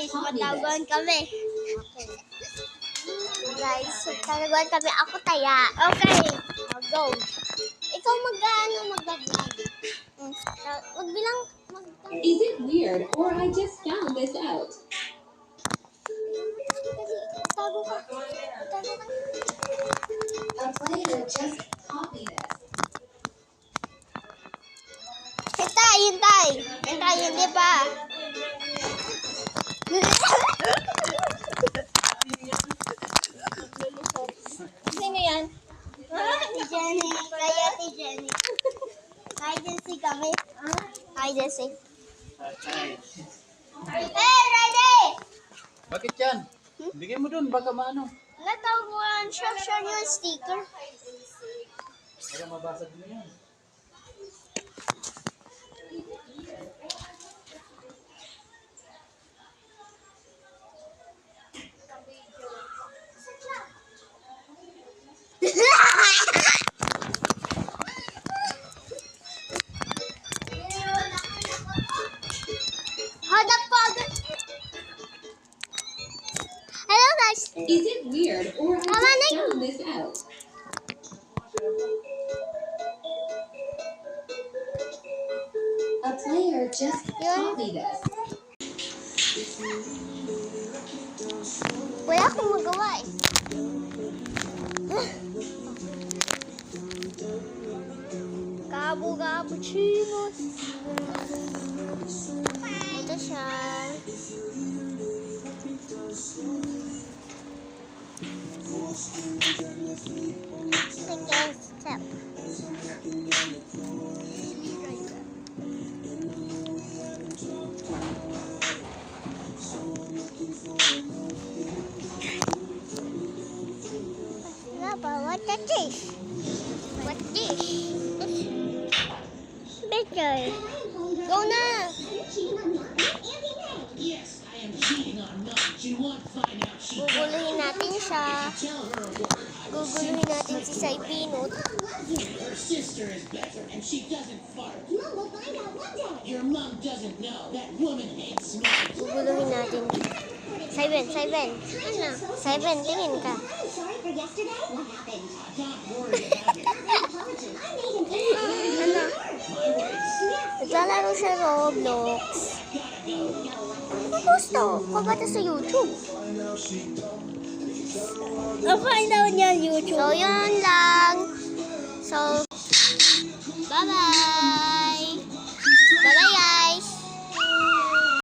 guys, mataguan kami. Okay. Guys, mataguan kami. Ako taya. Okay. Go. Ikaw mag-vlog. Magbilang. Is it weird or I just found this out? Tago ka. A player just copy this. Hintay. Hindi pa. Sino yan? Si Jenny. Kaya si Jenny. Hide and seek kami. Hide and seek. Hey, ready! Bakit yan? Bigay mo dun, baka maano. Natawagan siya yung sticker. Baka mabasag mo yan. Hello guys. Is it weird or I just found this out? A player just copy this. Wala akong magawa eh. Cappuccino. Ito siya. Second step. What the dish? What dish? Picture. Go na. Yes, I am cheating on Nudge. You won't find out she Guguluhin natin siya. tell her a word. Guguluhin natin si Saipinot. Her sister is better and she doesn't fart. Mom, we'll find out one day. Your mom doesn't know. That woman hates me. Guguluhin natin. Saiben. Ano? Saiben, tingin ka. I'm sorry for yesterday. What happened? Don't worry about it. Apology. I made an Ano? My words. Naglalaro siya Roblox. Ano gusto? Kabata sa YouTube. Find out niya YouTube. So, yun lang. So, bye-bye. Bye-bye,